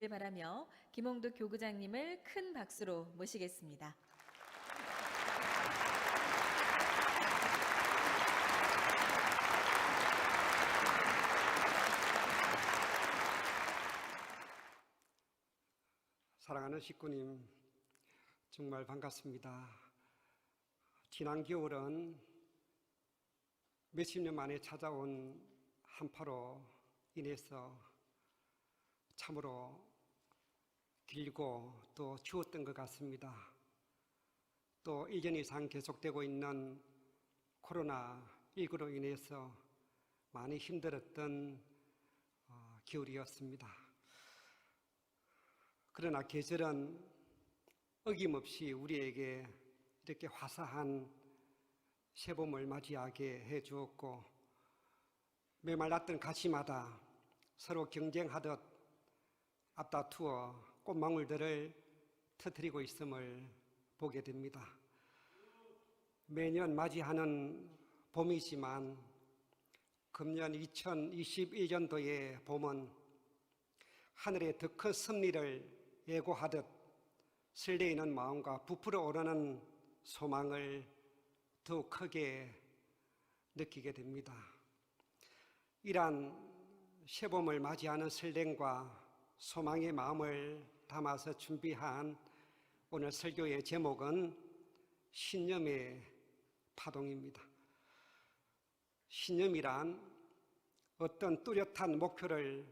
바라며 김홍득 교구장님을 큰 박수로 모시겠습니다. 사랑하는 식구님, 정말 반갑습니다. 지난 겨울은 몇십 년 만에 찾아온 한파로 인해서 참으로 길고 또 추웠던 것 같습니다. 또 1년 이상 계속되고 있는 코로나19로 인해서 많이 힘들었던 겨울이었습니다. 그러나 계절은 어김없이 우리에게 이렇게 화사한 새봄을 맞이하게 해주었고, 메말랐던 가시마다 서로 경쟁하듯 앞다투어 꽃망울들을 터뜨리고 있음을 보게 됩니다. 매년 맞이하는 봄이지만 금년 2021년도의 봄은 하늘의 더 큰 섭리를 예고하듯 설레이는 마음과 부풀어 오르는 소망을 더욱 크게 느끼게 됩니다. 이러한 새봄을 맞이하는 설렘과 소망의 마음을 담아서 준비한 오늘 설교의 제목은 신념의 파동입니다. 신념이란 어떤 뚜렷한 목표를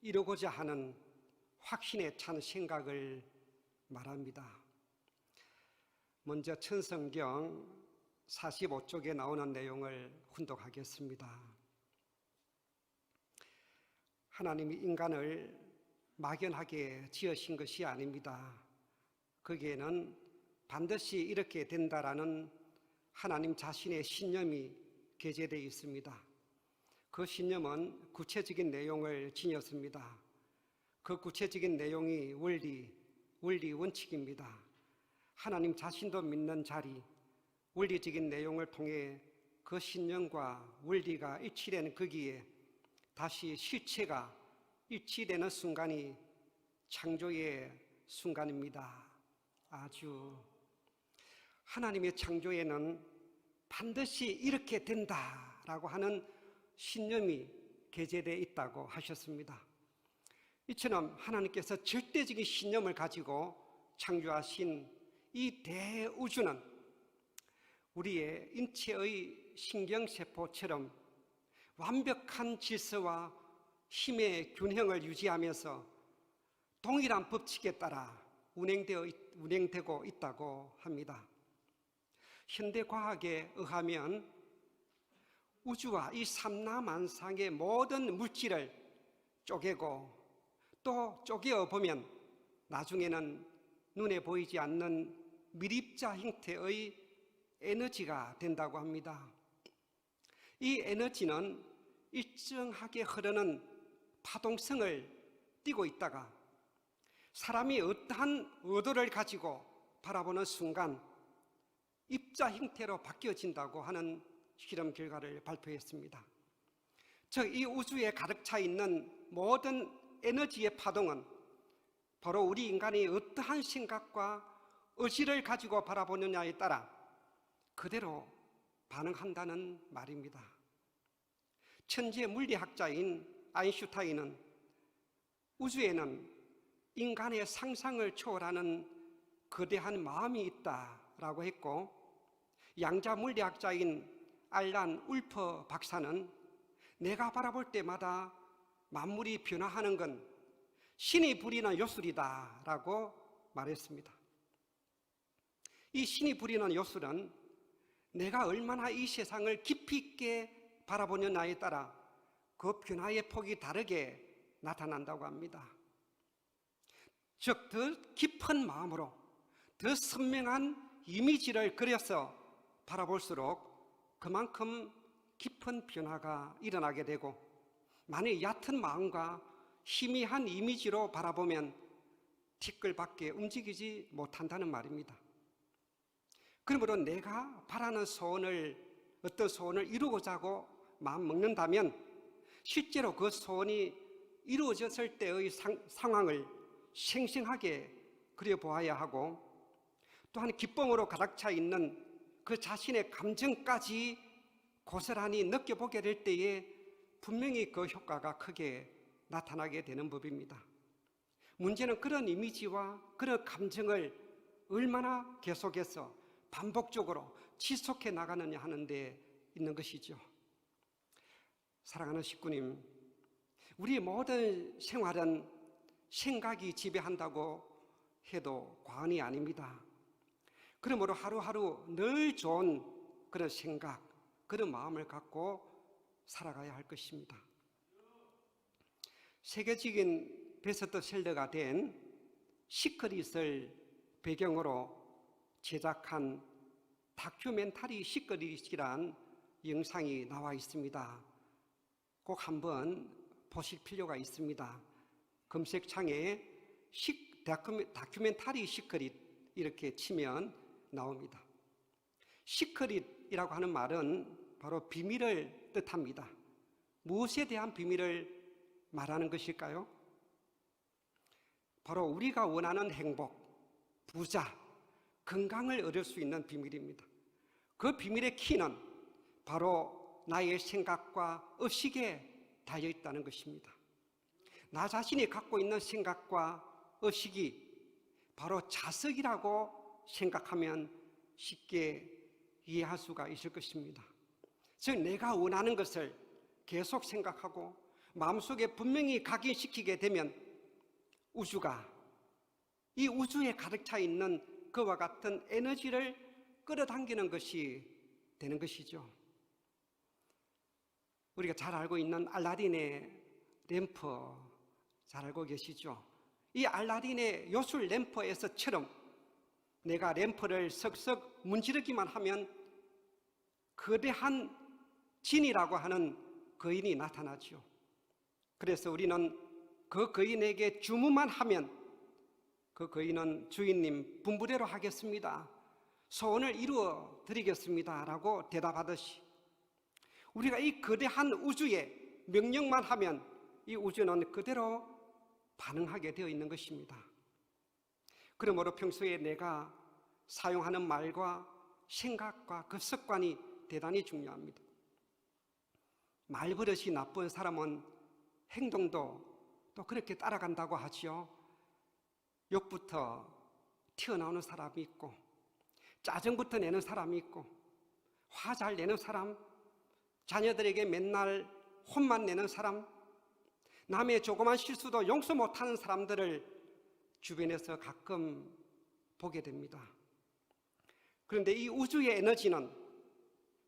이루고자 하는 확신에 찬 생각을 말합니다. 먼저 천성경 45쪽에 나오는 내용을 훈독하겠습니다. 하나님이 인간을 막연하게 지으신 것이 아닙니다. 거기에는 반드시 이렇게 된다라는 하나님 자신의 신념이 게재되어 있습니다. 그 신념은 구체적인 내용을 지녔습니다. 그 구체적인 내용이 원리 원칙입니다. 하나님 자신도 믿는 자리, 원리적인 내용을 통해 그 신념과 원리가 일치되는 거기에 다시 실체가 일치되는 순간이 창조의 순간입니다. 아주 하나님의 창조에는 반드시 이렇게 된다라고 하는 신념이 게재되어 있다고 하셨습니다. 이처럼 하나님께서 절대적인 신념을 가지고 창조하신 이 대우주는 우리의 인체의 신경세포처럼 완벽한 질서와 힘의 균형을 유지하면서 동일한 법칙에 따라 운행되고 있다고 합니다. 현대과학에 의하면 우주와 이 삼라만상의 모든 물질을 쪼개고 또 쪼개어 보면 나중에는 눈에 보이지 않는 미립자 형태의 에너지가 된다고 합니다. 이 에너지는 일정하게 흐르는 파동성을 띠고 있다가 사람이 어떠한 의도를 가지고 바라보는 순간 입자 형태로 바뀌어진다고 하는 실험 결과를 발표했습니다. 즉, 이 우주에 가득 차 있는 모든 에너지의 파동은 바로 우리 인간이 어떠한 생각과 의지를 가지고 바라보느냐에 따라 그대로 반응한다는 말입니다. 천재 물리학자인 아인슈타인은 우주에는 인간의 상상을 초월하는 거대한 마음이 있다라고 했고, 양자 물리학자인 알란 울퍼 박사는 내가 바라볼 때마다 만물이 변화하는 건 신이 부리는 요술이다 라고 말했습니다. 이 신이 부리는 요술은 내가 얼마나 이 세상을 깊이 있게 바라보느냐에 따라 그 변화의 폭이 다르게 나타난다고 합니다. 즉, 더 깊은 마음으로 더 선명한 이미지를 그려서 바라볼수록 그만큼 깊은 변화가 일어나게 되고, 만약 얕은 마음과 희미한 이미지로 바라보면 티끌밖에 움직이지 못한다는 말입니다. 그러므로 내가 바라는 어떤 소원을 이루고자 하고 마음 먹는다면 실제로 그 소원이 이루어졌을 때의 상황을 생생하게 그려보아야 하고, 또한 기쁨으로 가득 차 있는 그 자신의 감정까지 고스란히 느껴보게 될 때에 분명히 그 효과가 크게 나타나게 되는 법입니다. 문제는 그런 이미지와 그런 감정을 얼마나 계속해서 반복적으로 지속해 나가느냐 하는 데 있는 것이죠. 사랑하는 식구님, 우리 모든 생활은 생각이 지배한다고 해도 과언이 아닙니다. 그러므로 하루하루 늘 좋은 그런 생각, 그런 마음을 갖고 살아가야 할 것입니다. 세계적인 베스트셀러가 된 시크릿을 배경으로 제작한 다큐멘터리 시크릿이란 영상이 나와 있습니다. 꼭 한번 보실 필요가 있습니다. 검색창에 다큐멘터리 시크릿 이렇게 치면 나옵니다. 시크릿이라고 하는 말은 바로 비밀을 뜻합니다. 무엇에 대한 비밀을 말하는 것일까요? 바로 우리가 원하는 행복, 부자, 건강을 얻을 수 있는 비밀입니다. 그 비밀의 키는 바로 나의 생각과 의식에 달려 있다는 것입니다. 나 자신이 갖고 있는 생각과 의식이 바로 자석이라고 생각하면 쉽게 이해할 수가 있을 것입니다. 즉, 내가 원하는 것을 계속 생각하고 마음속에 분명히 각인시키게 되면 우주가, 이 우주에 가득 차 있는 그와 같은 에너지를 끌어당기는 것이 되는 것이죠. 우리가 잘 알고 있는 알라딘의 램프 잘 알고 계시죠? 이 알라딘의 요술 램프에서처럼 내가 램프를 석석 문지르기만 하면 거대한 진이라고 하는 거인이 나타나죠. 그래서 우리는 그 거인에게 주문만 하면 그 거인은 주인님 분부대로 하겠습니다, 소원을 이루어 드리겠습니다 라고 대답하듯이 우리가 이 거대한 우주에 명령만 하면 이 우주는 그대로 반응하게 되어 있는 것입니다. 그러므로 평소에 내가 사용하는 말과 생각과 그 습관이 대단히 중요합니다. 말버릇이 나쁜 사람은 행동도 또 그렇게 따라간다고 하지요. 욕부터 튀어나오는 사람이 있고, 짜증부터 내는 사람이 있고, 화 잘 내는 사람, 자녀들에게 맨날 혼만 내는 사람, 남의 조그만 실수도 용서 못하는 사람들을 주변에서 가끔 보게 됩니다. 그런데 이 우주의 에너지는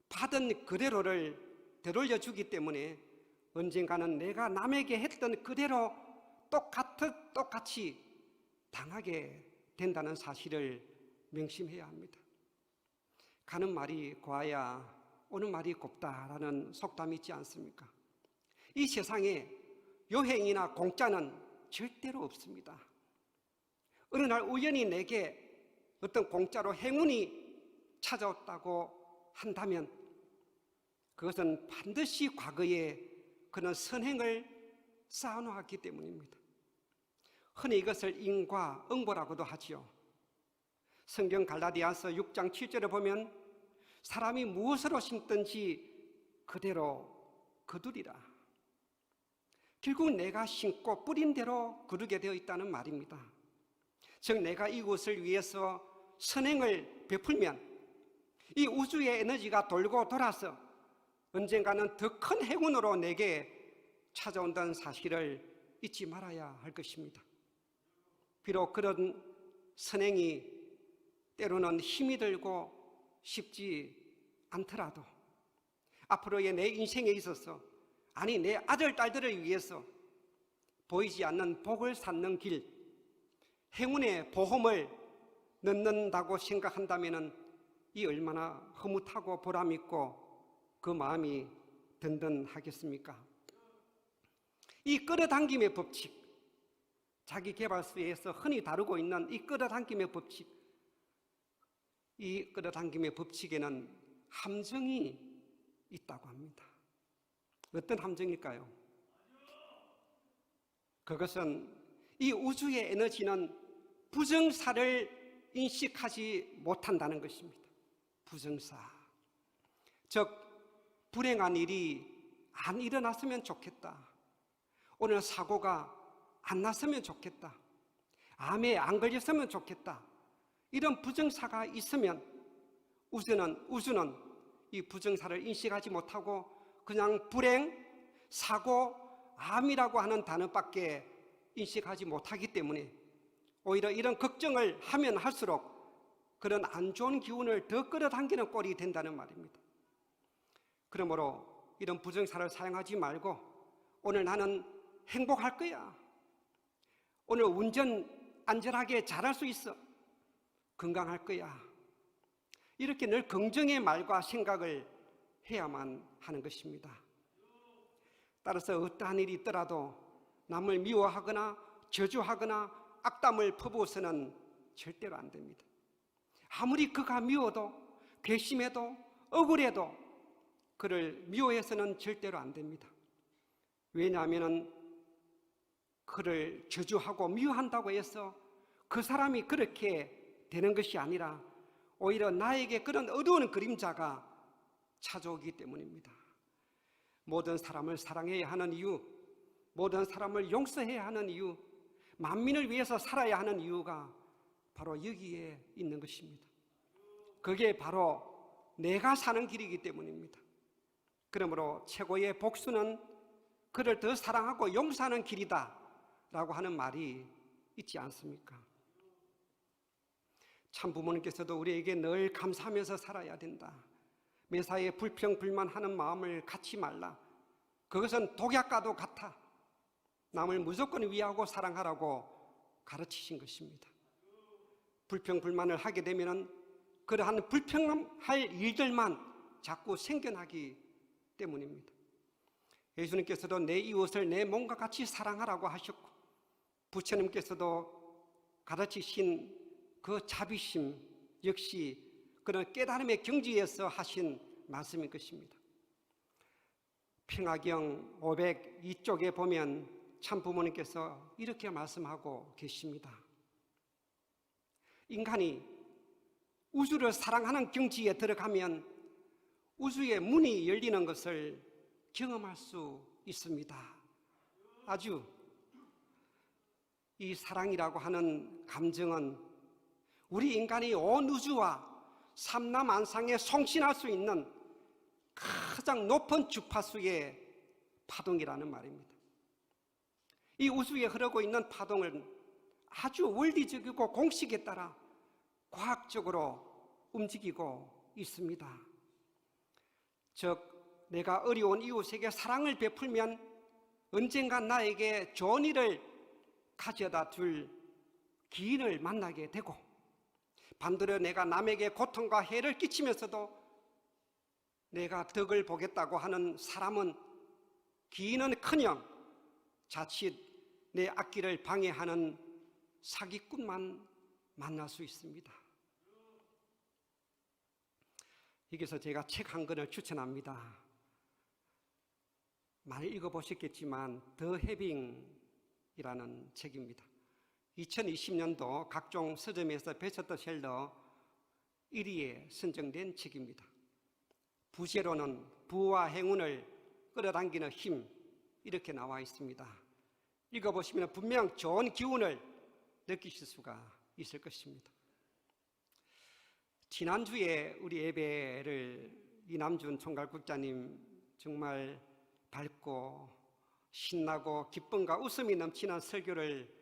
받은 그대로를 되돌려주기 때문에 언젠가는 내가 남에게 했던 그대로 똑같이 당하게 된다는 사실을 명심해야 합니다. 가는 말이 고와야 오는 말이 곱다라는 속담이 있지 않습니까? 이 세상에 요행이나 공짜는 절대로 없습니다. 어느 날 우연히 내게 어떤 공짜로 행운이 찾아왔다고 한다면 그것은 반드시 과거에 그런 선행을 쌓아놓았기 때문입니다. 흔히 이것을 인과 응보라고도 하지요. 성경 갈라디아서 6장 7절에 보면 사람이 무엇으로 심든지 그대로 거두리라. 결국 내가 심고 뿌린 대로 거두게 되어 있다는 말입니다. 즉, 내가 이곳을 위해서 선행을 베풀면 이 우주의 에너지가 돌고 돌아서 언젠가는 더 큰 행운으로 내게 찾아온다는 사실을 잊지 말아야 할 것입니다. 비록 그런 선행이 때로는 힘이 들고 쉽지 않더라도 앞으로의 내 인생에 있어서, 아니 내 아들, 딸들을 위해서 보이지 않는 복을 쌓는 길, 행운의 보험을 넣는다고 생각한다면 이 얼마나 흐뭇하고 보람있고 그 마음이 든든하겠습니까? 이 끌어당김의 법칙, 자기계발서에서 흔히 다루고 있는 이 끌어당김의 법칙, 이 끌어당김의 법칙에는 함정이 있다고 합니다. 어떤 함정일까요? 그것은 이 우주의 에너지는 부정사를 인식하지 못한다는 것입니다. 부정사. 즉, 불행한 일이 안 일어났으면 좋겠다. 오늘 사고가 안 났으면 좋겠다. 암에 안 걸렸으면 좋겠다. 이런 부정사가 있으면 우주는 이 부정사를 인식하지 못하고 그냥 불행, 사고, 암이라고 하는 단어밖에 인식하지 못하기 때문에 오히려 이런 걱정을 하면 할수록 그런 안 좋은 기운을 더 끌어당기는 꼴이 된다는 말입니다. 그러므로 이런 부정사를 사용하지 말고 오늘 나는 행복할 거야. 오늘 운전 안전하게 잘할 수 있어. 건강할 거야. 이렇게 늘 긍정의 말과 생각을 해야만 하는 것입니다. 따라서 어떠한 일이 있더라도 남을 미워하거나 저주하거나 악담을 퍼부어서는 절대로 안 됩니다. 아무리 그가 미워도 괘씸해도 억울해도 그를 미워해서는 절대로 안 됩니다. 왜냐하면 그를 저주하고 미워한다고 해서 그 사람이 그렇게 되는 것이 아니라 오히려 나에게 그런 어두운 그림자가 찾아오기 때문입니다. 모든 사람을 사랑해야 하는 이유, 모든 사람을 용서해야 하는 이유, 만민을 위해서 살아야 하는 이유가 바로 여기에 있는 것입니다. 그게 바로 내가 사는 길이기 때문입니다. 그러므로 최고의 복수는 그를 더 사랑하고 용서하는 길이다 라고 하는 말이 있지 않습니까? 참 부모님께서도 우리에게 늘 감사하면서 살아야 된다. 매사에 불평 불만하는 마음을 갖지 말라. 그것은 독약과도 같아. 남을 무조건 위하고 사랑하라고 가르치신 것입니다. 불평 불만을 하게 되면 그러한 불평할 일들만 자꾸 생겨나기 때문입니다. 예수님께서도 내 이웃을 내 몸과 같이 사랑하라고 하셨고 부처님께서도 가르치신 그 자비심 역시 그런 깨달음의 경지에서 하신 말씀인 것입니다. 평화경 502쪽에 보면 참 부모님께서 이렇게 말씀하고 계십니다. 인간이 우주를 사랑하는 경지에 들어가면 우주의 문이 열리는 것을 경험할 수 있습니다. 아주 이 사랑이라고 하는 감정은 우리 인간이 온 우주와 삼라만상에 송신할 수 있는 가장 높은 주파수의 파동이라는 말입니다. 이 우주에 흐르고 있는 파동은 아주 원리적이고 공식에 따라 과학적으로 움직이고 있습니다. 즉, 내가 어려운 이웃에게 사랑을 베풀면 언젠가 나에게 좋은 일을 가져다 줄 기인을 만나게 되고 반대로 내가 남에게 고통과 해를 끼치면서도 내가 덕을 보겠다고 하는 사람은 기인은커녕 자칫 내 앞길을 방해하는 사기꾼만 만날 수 있습니다. 여기서 제가 책 한 권을 추천합니다. 많이 읽어보셨겠지만 더 해빙이라는 책입니다. 2020년도 각종 서점에서 베스트셀러 1위에 선정된 책입니다. 부제로는 부와 행운을 끌어당기는 힘, 이렇게 나와 있습니다. 읽어보시면 분명 좋은 기운을 느끼실 수가 있을 것입니다. 지난주에 우리 예배를 이남준 총괄국장님 정말 밝고 신나고 기쁨과 웃음이 넘치는 설교를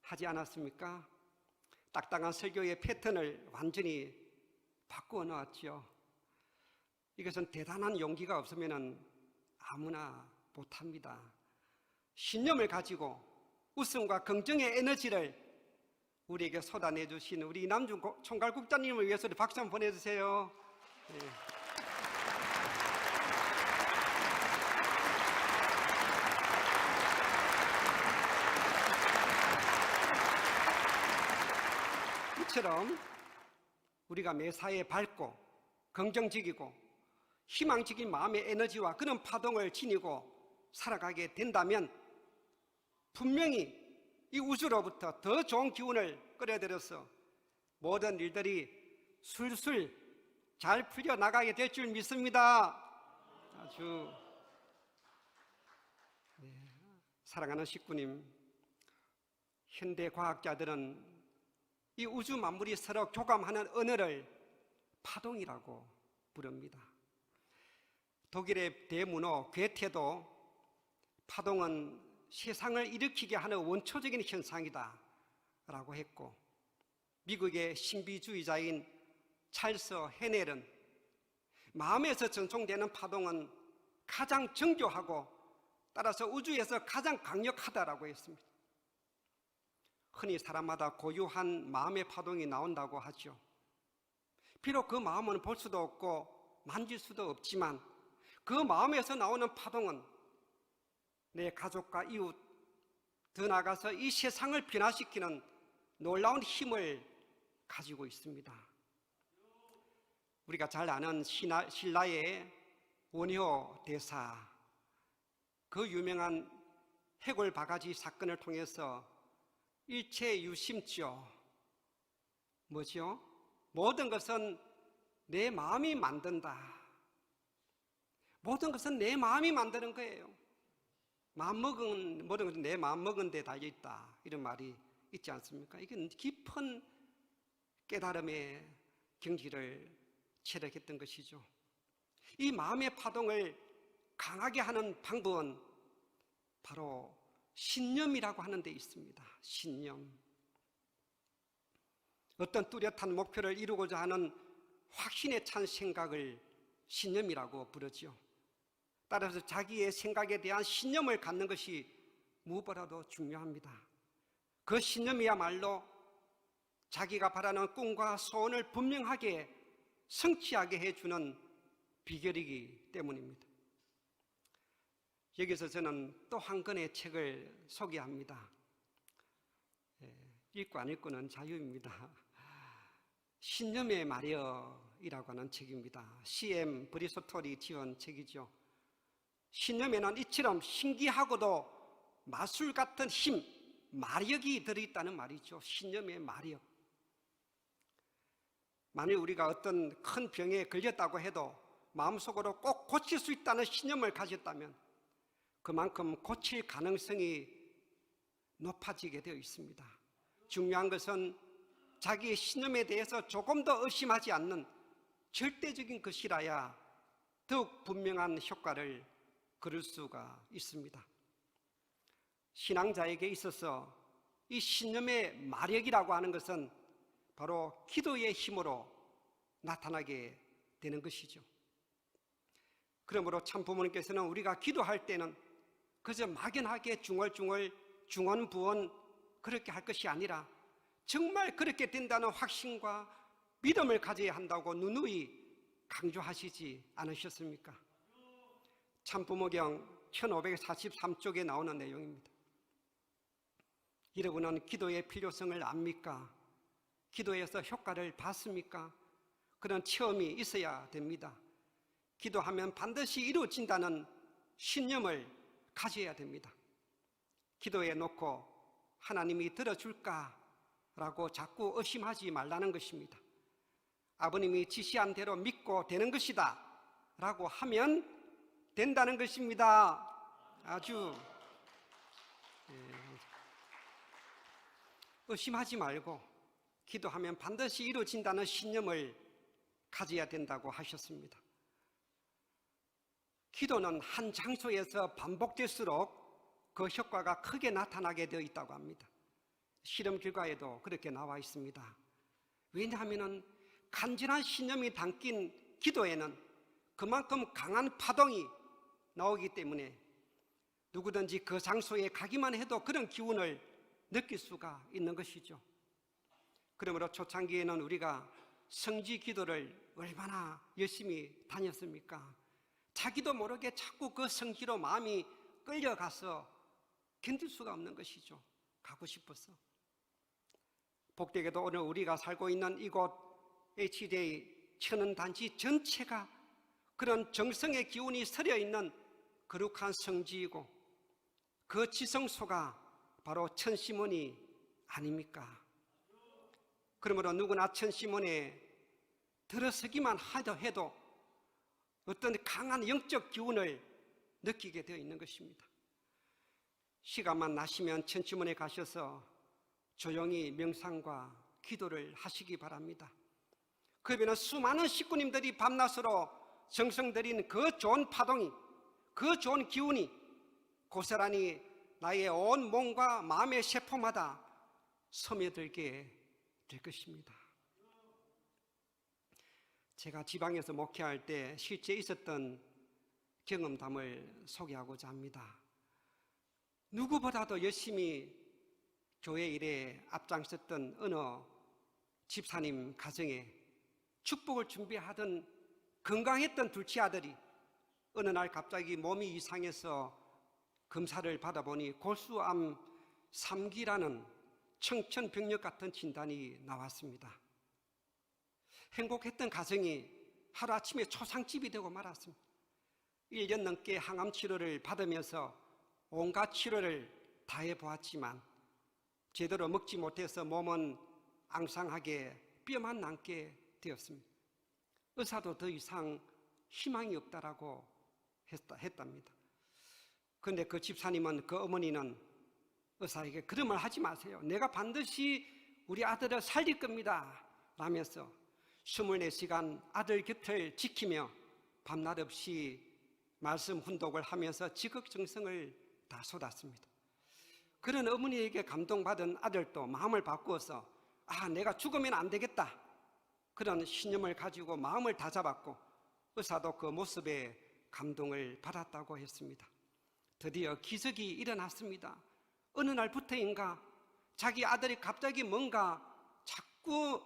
하지 않았습니까? 딱딱한 설교의 패턴을 완전히 바꾸어 놓았죠. 이것은 대단한 용기가 없으면 아무나 못합니다. 신념을 가지고 웃음과 긍정의 에너지를 우리에게 쏟아내 주신 우리 이남준 총괄국장님을 위해서 박수 한번 보내주세요. 네. 이처럼 우리가 매사에 밝고 긍정적이고 희망적인 마음의 에너지와 그런 파동을 지니고 살아가게 된다면 분명히 이 우주로부터 더 좋은 기운을 끌어들여서 모든 일들이 술술 잘 풀려나가게 될 줄 믿습니다. 아주 사랑하는 식구님, 현대 과학자들은 이 우주 만물이 서로 교감하는 언어를 파동이라고 부릅니다. 독일의 대문호 괴테도 파동은 세상을 일으키게 하는 원초적인 현상이다 라고 했고, 미국의 신비주의자인 찰스 헤넬은 마음에서 전송되는 파동은 가장 정교하고 따라서 우주에서 가장 강력하다라고 했습니다. 흔히 사람마다 고유한 마음의 파동이 나온다고 하죠. 비록 그 마음은 볼 수도 없고 만질 수도 없지만 그 마음에서 나오는 파동은 내 가족과 이웃, 더 나아가서 이 세상을 변화시키는 놀라운 힘을 가지고 있습니다. 우리가 잘 아는 신라의 원효 대사, 그 유명한 해골 바가지 사건을 통해서 일체유심죠. 뭐죠? 모든 것은 내 마음이 만든다. 모든 것은 내 마음이 만드는 거예요. 마음먹은 모든 것은 내 마음먹은 데 달려있다, 이런 말이 있지 않습니까? 이건 깊은 깨달음의 경지를 체력했던 것이죠. 이 마음의 파동을 강하게 하는 방법은 바로 신념이라고 하는 데 있습니다. 신념. 어떤 뚜렷한 목표를 이루고자 하는 확신에 찬 생각을 신념이라고 부르죠. 따라서 자기의 생각에 대한 신념을 갖는 것이 무엇보다도 중요합니다. 그 신념이야말로 자기가 바라는 꿈과 소원을 분명하게 성취하게 해주는 비결이기 때문입니다. 여기서 저는 또 한 권의 책을 소개합니다. 읽고 안 읽고는 자유입니다. 신념의 마력이라고 하는 책입니다. C.M. 브리스톨이 지은 책이죠. 신념에는 이처럼 신기하고도 마술 같은 힘, 마력이 들어있다는 말이죠. 신념의 마력. 만일 우리가 어떤 큰 병에 걸렸다고 해도 마음속으로 꼭 고칠 수 있다는 신념을 가졌다면 그만큼 고칠 가능성이 높아지게 되어 있습니다. 중요한 것은 자기의 신념에 대해서 조금 더 의심하지 않는 절대적인 것이라야 더욱 분명한 효과를 거둘 수가 있습니다. 신앙자에게 있어서 이 신념의 마력이라고 하는 것은 바로 기도의 힘으로 나타나게 되는 것이죠. 그러므로 참 부모님께서는 우리가 기도할 때는 그저 막연하게 중얼중얼 중언부언 그렇게 할 것이 아니라 정말 그렇게 된다는 확신과 믿음을 가져야 한다고 누누이 강조하시지 않으셨습니까? 참부모경 1543쪽에 나오는 내용입니다. 여러분은 기도의 필요성을 압니까? 기도에서 효과를 받습니까? 그런 체험이 있어야 됩니다. 기도하면 반드시 이루어진다는 신념을 가져야 됩니다. 기도해 놓고 하나님이 들어줄까라고 자꾸 의심하지 말라는 것입니다. 아버님이 지시한 대로 믿고 되는 것이다 라고 하면 된다는 것입니다. 아주 의심하지 말고 기도하면 반드시 이루어진다는 신념을 가져야 된다고 하셨습니다. 기도는 한 장소에서 반복될수록 그 효과가 크게 나타나게 되어 있다고 합니다. 실험 결과에도 그렇게 나와 있습니다. 왜냐하면 간절한 신념이 담긴 기도에는 그만큼 강한 파동이 나오기 때문에 누구든지 그 장소에 가기만 해도 그런 기운을 느낄 수가 있는 것이죠. 그러므로 초창기에는 우리가 성지 기도를 얼마나 열심히 다녔습니까? 자기도 모르게 자꾸 그 성지로 마음이 끌려가서 견딜 수가 없는 것이죠. 가고 싶어서. 복되게도 오늘 우리가 살고 있는 이곳 HJ 천연단지 전체가 그런 정성의 기운이 서려있는 거룩한 성지이고 그 지성소가 바로 천시문이 아닙니까? 그러므로 누구나 천시문에 들어서기만 해도 어떤 강한 영적 기운을 느끼게 되어 있는 것입니다. 시간만 나시면 천시문에 가셔서 조용히 명상과 기도를 하시기 바랍니다. 그 외에는 수많은 식구님들이 밤낮으로 정성 들인 그 좋은 파동이, 그 좋은 기운이 고스란히 나의 온 몸과 마음의 세포마다 스며들게 될 것입니다. 제가 지방에서 목회할 때 실제 있었던 경험담을 소개하고자 합니다. 누구보다도 열심히 교회 일에 앞장섰던 어느 집사님 가정에 축복을 준비하던 건강했던 둘째 아들이 어느 날 갑자기 몸이 이상해서 검사를 받아보니 골수암 3기라는 청천벽력 같은 진단이 나왔습니다. 행복했던 가정이 하루아침에 초상집이 되고 말았습니다. 1년 넘게 항암 치료를 받으면서 온갖 치료를 다 해보았지만 제대로 먹지 못해서 몸은 앙상하게 뼈만 남게 되었습니다. 의사도 더 이상 희망이 없다라고 했답니다. 그런데 그 집사님은, 그 어머니는 의사에게 그런 말 하지 마세요. 내가 반드시 우리 아들을 살릴 겁니다 라면서 24시간 아들 곁을 지키며 밤낮 없이 말씀 훈독을 하면서 지극정성을 다 쏟았습니다. 그런 어머니에게 감동받은 아들도 마음을 바꾸어서 내가 죽으면 안 되겠다, 그런 신념을 가지고 마음을 다잡았고 의사도 그 모습에 감동을 받았다고 했습니다. 드디어 기적이 일어났습니다. 어느 날부터인가 자기 아들이 갑자기 뭔가 자꾸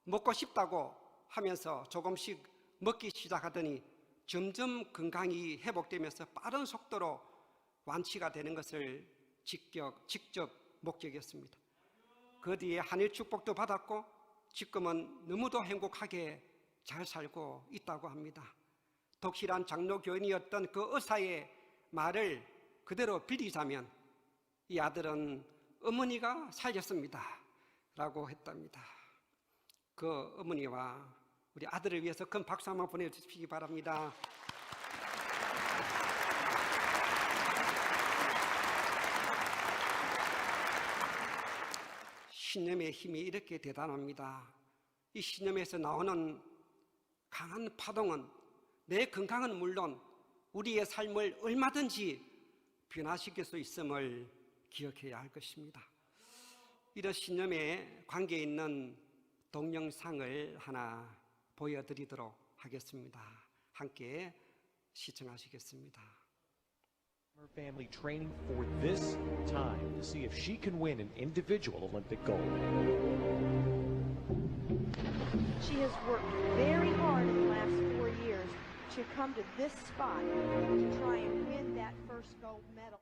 먹고 싶다고 하면서 조금씩 먹기 시작하더니 점점 건강이 회복되면서 빠른 속도로 완치가 되는 것을 직접 목격했습니다. 그 뒤에 한일 축복도 받았고 지금은 너무도 행복하게 잘 살고 있다고 합니다. 독실한 장로교인이었던 그 의사의 말을 그대로 빌리자면 이 아들은 어머니가 살렸습니다 라고 했답니다. 그 어머니와 우리 아들을 위해서 큰 박수 한번 보내주시기 바랍니다. 신념의 힘이 이렇게 대단합니다. 이 신념에서 나오는 강한 파동은 내 건강은 물론 우리의 삶을 얼마든지 변화시킬 수 있음을 기억해야 할 것입니다. 이런 신념에 관계 있는 동영상을 하나 보여드리도록 하겠습니다. 함께 시청하시겠습니다. Her family training for this time to see if she can win an individual Olympic gold. She has worked very hard in the last 4 years to come to this spot to try and win that first gold medal.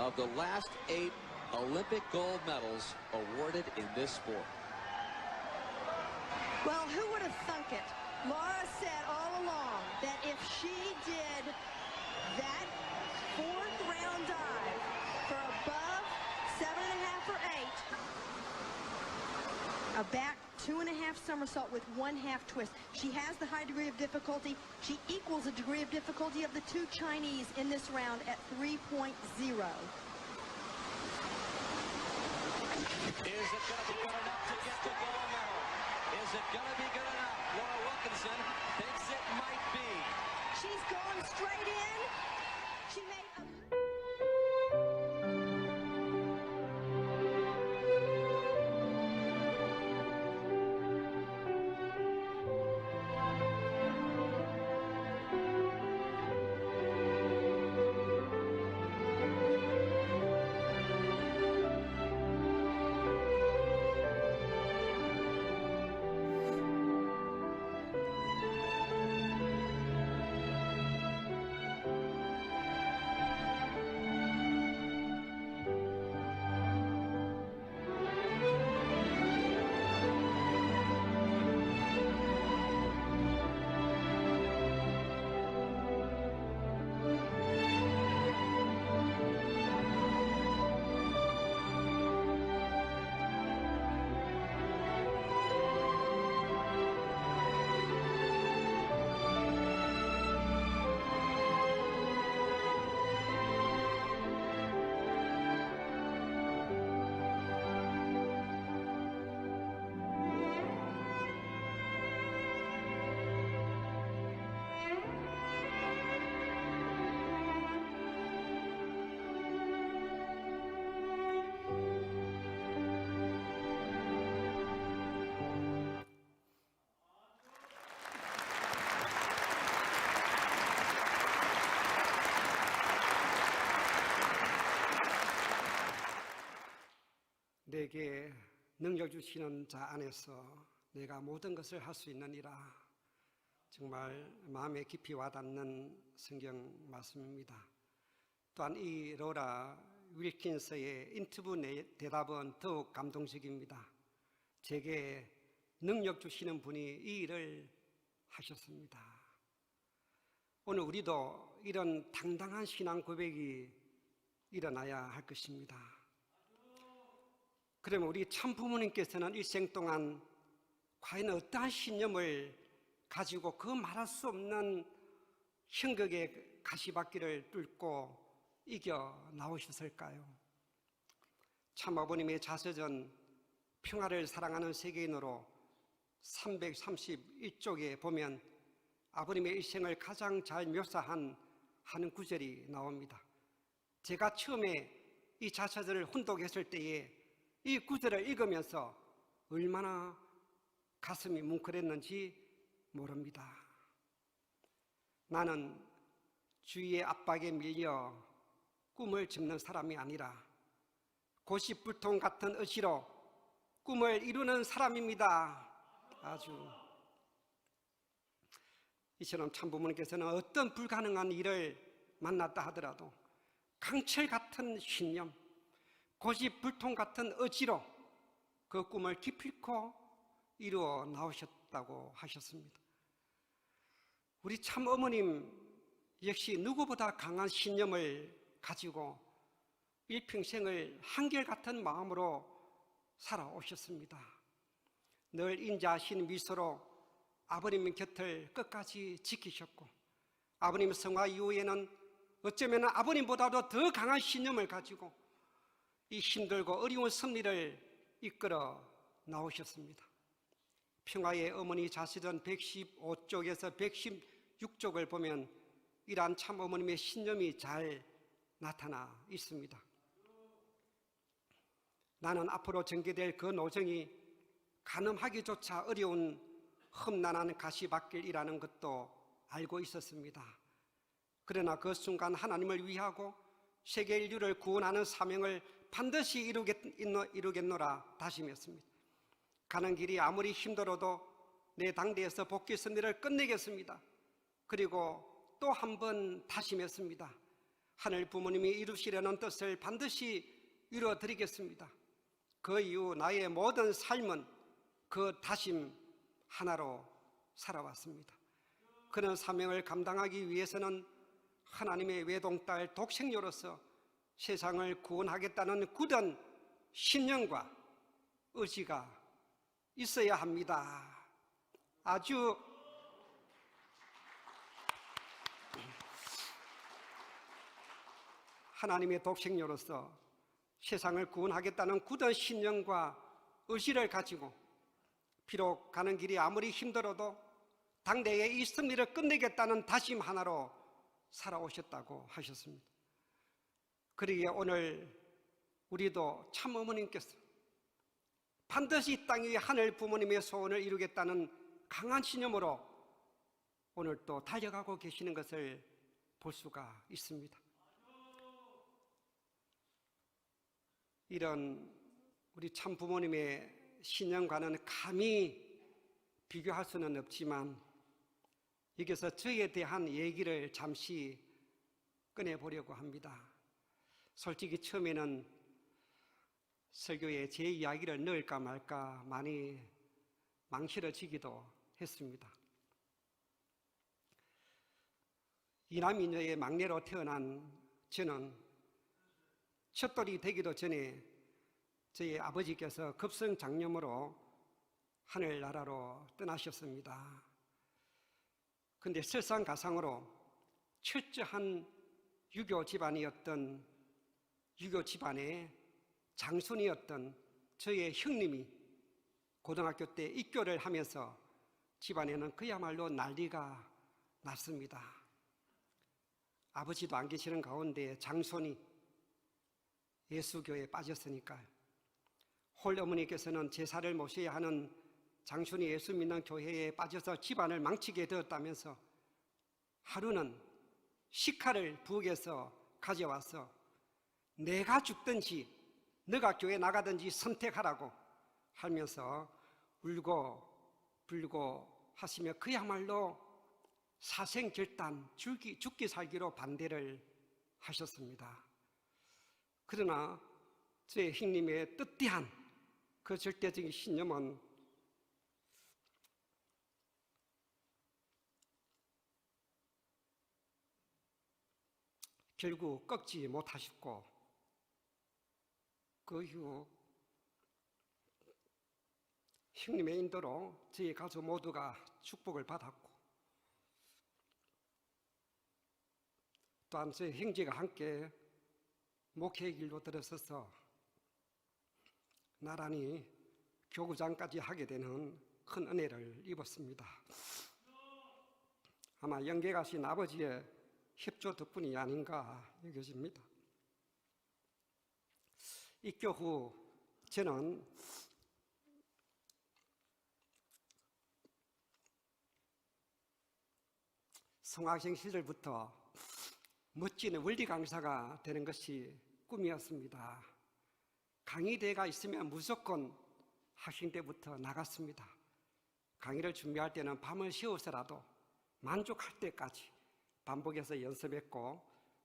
Of the last 8 Olympic gold medals awarded in this sport. Well, who would have thunk it? Laura said all along that if she did that fourth round dive for above 7.5 or 8, a back 2.5 somersault with 1/2 twist. She has the high degree of difficulty. She equals the degree of difficulty of the 2 Chinese in this round at 3.0. Is it going to be good enough to get the gold medal? Is it going to be good enough? Laura Wilkinson thinks it might be. She's going straight in. She made a... 내게 능력 주시는 자 안에서 내가 모든 것을 할 수 있느니라. 정말 마음에 깊이 와닿는 성경 말씀입니다. 또한 이 로라 윌킨스의 인터뷰 대답은 더욱 감동적입니다. 제게 능력 주시는 분이 이 일을 하셨습니다. 오늘 우리도 이런 당당한 신앙 고백이 일어나야 할 것입니다. 그러면 우리 참 부모님께서는 일생 동안 과연 어떠한 신념을 가지고 그 말할 수 없는 형극의 가시밭길을 뚫고 이겨 나오셨을까요? 참 아버님의 자서전 평화를 사랑하는 세계인으로 331쪽에 보면 아버님의 일생을 가장 잘 묘사한 하는 구절이 나옵니다. 제가 처음에 이 자서전을 혼독했을 때에 이 구절을 읽으면서 얼마나 가슴이 뭉클했는지 모릅니다. 나는 주위의 압박에 밀려 꿈을 접는 사람이 아니라 고집불통 같은 의지로 꿈을 이루는 사람입니다. 아주 이처럼 참부모님께서는 어떤 불가능한 일을 만났다 하더라도 강철 같은 신념, 고집불통 같은 의지로 그 꿈을 기필코 이루어 나오셨다고 하셨습니다. 우리 참 어머님 역시 누구보다 강한 신념을 가지고 일평생을 한결같은 마음으로 살아오셨습니다. 늘 인자하신 미소로 아버님 곁을 끝까지 지키셨고, 아버님 성화 이후에는 어쩌면 아버님보다도 더 강한 신념을 가지고 이 힘들고 어려운 섭리를 이끌어 나오셨습니다. 평화의 어머니 자서전 115쪽에서 116쪽을 보면 이러한 참 어머님의 신념이 잘 나타나 있습니다. 나는 앞으로 전개될 그 노정이 가늠하기조차 어려운 험난한 가시밭길이라는 것도 알고 있었습니다. 그러나 그 순간 하나님을 위하고 세계 인류를 구원하는 사명을 반드시 이루겠노라 다짐했습니다. 가는 길이 아무리 힘들어도 내 당대에서 복귀 섭리를 끝내겠습니다. 그리고 또 한 번 다짐했습니다. 하늘 부모님이 이루시려는 뜻을 반드시 이루어드리겠습니다. 그 이후 나의 모든 삶은 그 다짐 하나로 살아왔습니다. 그런 사명을 감당하기 위해서는 하나님의 외동딸 독생녀로서 세상을 구원하겠다는 굳은 신념과 의지가 있어야 합니다. 아주 하나님의 독생녀로서 세상을 구원하겠다는 굳은 신념과 의지를 가지고 비록 가는 길이 아무리 힘들어도 당대에 이 승리를 끝내겠다는 다짐 하나로 살아오셨다고 하셨습니다. 그러기에 오늘 우리도 참 어머님께서 반드시 이 땅 위에 하늘 부모님의 소원을 이루겠다는 강한 신념으로 오늘 또 달려가고 계시는 것을 볼 수가 있습니다. 이런 우리 참 부모님의 신념과는 감히 비교할 수는 없지만 여기서 저에 대한 얘기를 잠시 꺼내보려고 합니다. 솔직히 처음에는 설교에 제 이야기를 넣을까 말까 많이 망설여지기도 했습니다. 이남이녀의 막내로 태어난 저는 첫돌이 되기도 전에 저희 아버지께서 급성장염으로 하늘나라로 떠나셨습니다. 그런데 설상가상으로 철저한 유교 집안이었던 유교 집안의 장손이었던 저의 형님이 고등학교 때 입교를 하면서 집안에는 그야말로 난리가 났습니다. 아버지도 안 계시는 가운데 장손이 예수교에 빠졌으니까요. 홀 어머니께서는 제사를 모셔야 하는 장손이 예수 믿는 교회에 빠져서 집안을 망치게 되었다면서 하루는 식칼을 부엌에서 가져와서 내가 죽든지 너가 교회 나가든지 선택하라고 하면서 울고 불고 하시며 그야말로 사생결단 죽기 살기로 반대를 하셨습니다. 그러나 저의 형님의 뜻대한 그 절대적인 신념은 결국 꺾지 못하셨고 그 이후 형님의 인도로 저희 가족 모두가 축복을 받았고 또한 저희 형제가 함께 목회의 길로 들어서서 나란히 교구장까지 하게 되는 큰 은혜를 입었습니다. 아마 영계 가신 아버지의 협조 덕분이 아닌가 여겨집니다. 입교 후 저는 성학생 시절부터 멋진 원리 강사가 되는 것이 꿈이었습니다. 강의대회가 있으면 무조건 학생 때부터 나갔습니다. 강의를 준비할 때는 밤을 새워서라도 만족할 때까지 반복해서 연습했고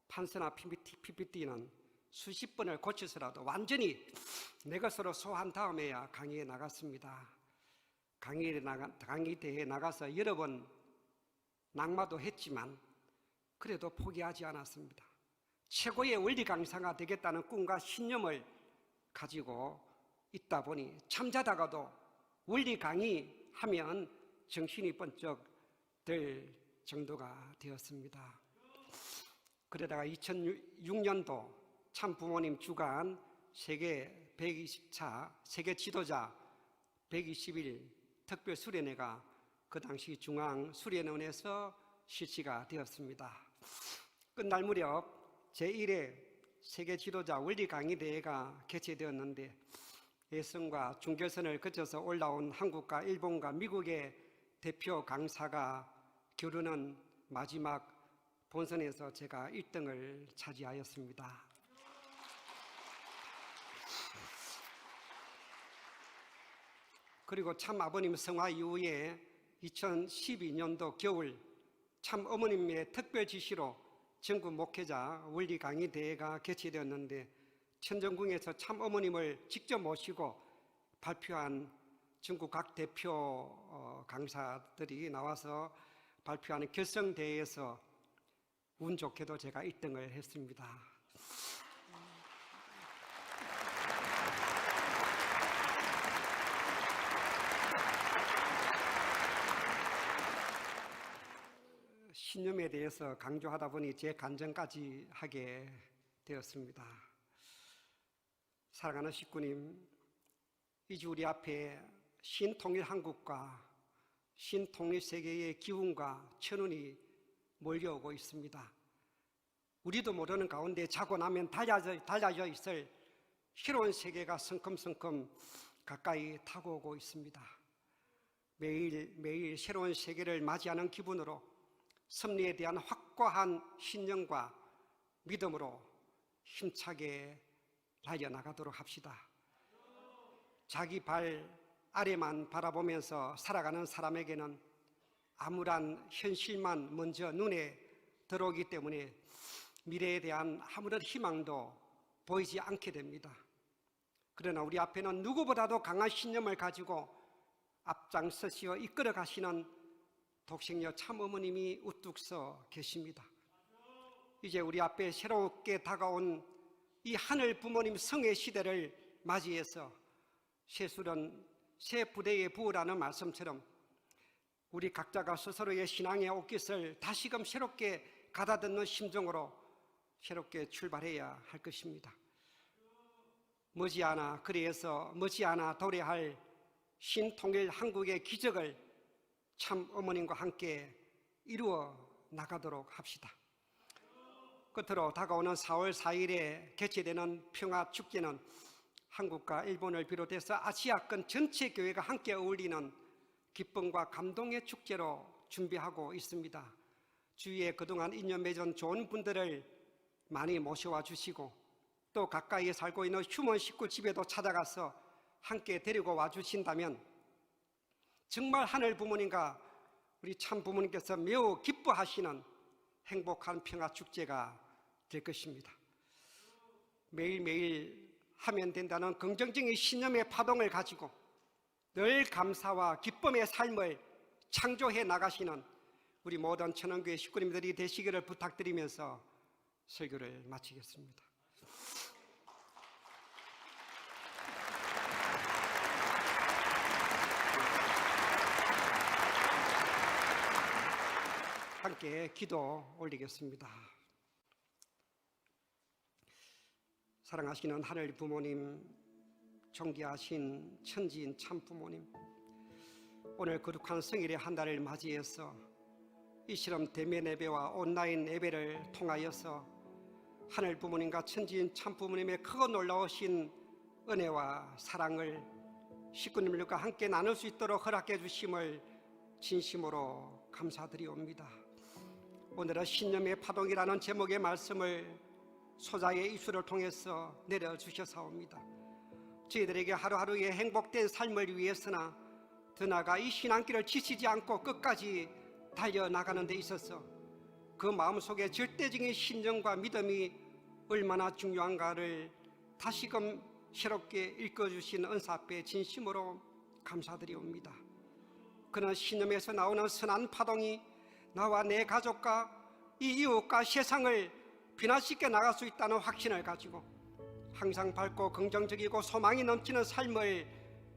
판서나 PPT는 수십 번을 고쳐서라도 완전히 내 것으로 소화한 다음에야 강의에 나갔습니다. 강의대회에 나가서 여러 번 낙마도 했지만 그래도 포기하지 않았습니다. 최고의 원리 강사가 되겠다는 꿈과 신념을 가지고 있다 보니 잠자다가도 원리 강의하면 정신이 번쩍 들 정도가 되었습니다. 그러다가 2006년도 참 부모님 주관 세계 120차 세계 지도자 120일 특별 수련회가 그 당시 중앙 수련원에서 실시가 되었습니다. 끝날 무렵 제1회 세계 지도자 원리 강의 대회가 개최되었는데 예선과 중결선을 거쳐서 올라온 한국과 일본과 미국의 대표 강사가 겨루는 마지막 본선에서 제가 1등을 차지하였습니다. 그리고 참 아버님 성화 이후에 2012년도 겨울 참 어머님의 특별 지시로 전국 목회자 원리 강의 대회가 개최되었는데 천정궁에서 참 어머님을 직접 모시고 발표한 중국 각 대표 강사들이 나와서 발표하는 결성대회에서 운 좋게도 제가 1등을 했습니다. 신념에 대해서 강조하다 보니 제 간증까지 하게 되었습니다. 사랑하는 식구님, 이제 우리 앞에 신통일 한국과 신통일 세계의 기운과 천운이 몰려오고 있습니다. 우리도 모르는 가운데 자고 나면 달라져 있을 새로운 세계가 성큼성큼 가까이 다가오고 있습니다. 매일 새로운 세계를 맞이하는 기분으로 섭리에 대한 확고한 신념과 믿음으로 힘차게 달려나가도록 합시다. 자기 발 아래만 바라보면서 살아가는 사람에게는 암울한 현실만 먼저 눈에 들어오기 때문에 미래에 대한 아무런 희망도 보이지 않게 됩니다. 그러나 우리 앞에는 누구보다도 강한 신념을 가지고 앞장서시어 이끌어 가시는 독생녀 참어머님이 우뚝 서 계십니다. 이제 우리 앞에 새롭게 다가온 이 하늘 부모님 성의 시대를 맞이해서 새술은 새 부대에 부으라는 말씀처럼 우리 각자가 스스로의 신앙의 옷깃을 다시금 새롭게 가다듬는 심정으로 새롭게 출발해야 할 것입니다. 머지않아 도래할 신통일 한국의 기적을 참 어머님과 함께 이루어 나가도록 합시다. 끝으로 다가오는 4월 4일에 개최되는 평화축제는 한국과 일본을 비롯해서 아시아권 전체 교회가 함께 어울리는 기쁨과 감동의 축제로 준비하고 있습니다. 주위에 그동안 인연 맺은 좋은 분들을 많이 모셔와 주시고 또 가까이에 살고 있는 휴먼 식구 집에도 찾아가서 함께 데리고 와 주신다면 정말 하늘 부모님과 우리 참 부모님께서 매우 기뻐하시는 행복한 평화축제가 될 것입니다. 매일매일 하면 된다는 긍정적인 신념의 파동을 가지고 늘 감사와 기쁨의 삶을 창조해 나가시는 우리 모든 천원교회 식구님들이 되시기를 부탁드리면서 설교를 마치겠습니다. 함께 기도 올리겠습니다. 사랑하시는 하늘 부모님, 존귀하신 천지인 참 부모님, 오늘 거룩한 성일의 한 달을 맞이해서 이처럼 대면 예배와 온라인 예배를 통하여서 하늘 부모님과 천지인 참 부모님의 크고 놀라우신 은혜와 사랑을 식구님들과 함께 나눌 수 있도록 허락해 주심을 진심으로 감사드리옵니다. 오늘은 신념의 파동이라는 제목의 말씀을 소자의 입술을 통해서 내려주셔사옵니다. 저희들에게 하루하루의 행복된 삶을 위해서나 더 나아가 이 신앙길을 지치지 않고 끝까지 달려나가는 데 있어서 그 마음속에 절대적인 신념과 믿음이 얼마나 중요한가를 다시금 새롭게 읽어주신 은사 앞에 진심으로 감사드리옵니다. 그는 신념에서 나오는 선한 파동이 나와 내 가족과 이 이웃과 세상을 빛나시게 나갈 수 있다는 확신을 가지고 항상 밝고 긍정적이고 소망이 넘치는 삶을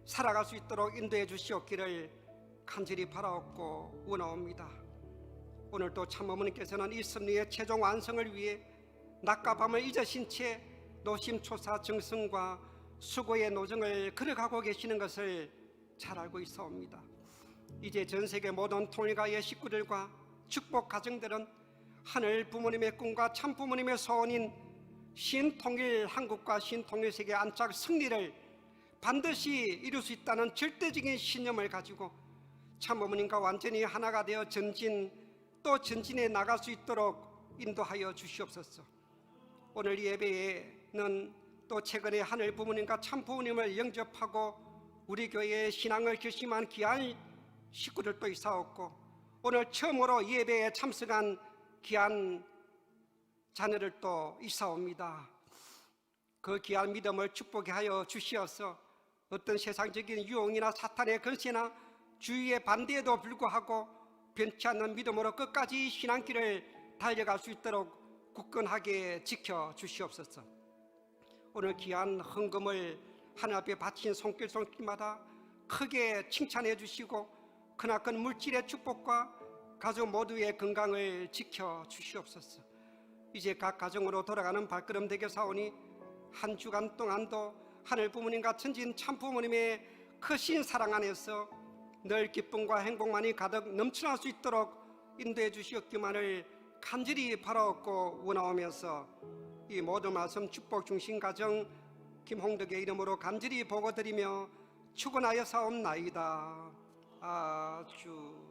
살아갈 수 있도록 인도해 주시옵기를 간절히 바라옵고 원하옵니다. 오늘도 참어머니께서는 이 섭리의 최종 완성을 위해 낮과 밤을 잊으신 채 노심초사 정성과 수고의 노정을 걸어가고 계시는 것을 잘 알고 있사옵니다. 이제 전 세계 모든 통일가의 식구들과 축복 가정들은 하늘 부모님의 꿈과 참 부모님의 소원인 신통일 한국과 신통일 세계의 안착 승리를 반드시 이룰 수 있다는 절대적인 신념을 가지고 참 어머님과 완전히 하나가 되어 전진해 나갈 수 있도록 인도하여 주시옵소서. 오늘 이 예배에는 또 최근에 하늘 부모님과 참 부모님을 영접하고 우리 교회의 신앙을 결심한 귀한 식구들도 있사옵고 오늘 처음으로 예배에 참석한 귀한 자녀들도 있사옵니다. 그 귀한 믿음을 축복하여 주시어서 어떤 세상적인 유혹이나 사탄의 건세나 주위의 반대에도 불구하고 변치 않는 믿음으로 끝까지 신앙길을 달려갈 수 있도록 굳건하게 지켜주시옵소서. 오늘 귀한 헌금을 하늘 앞에 바친 손길마다 크게 칭찬해 주시고 크나큰 물질의 축복과 가족 모두의 건강을 지켜주시옵소서. 이제 각 가정으로 돌아가는 발걸음 되게 사오니 한 주간 동안도 하늘 부모님과 천진 참 부모님의 크신 사랑 안에서 늘 기쁨과 행복만이 가득 넘쳐날 수 있도록 인도해 주시옵기만을 간절히 바라옵고 원하오면서 이 모든 말씀 축복 중심 가정 김홍덕의 이름으로 간절히 보고드리며 축원하여 사옵나이다. 아주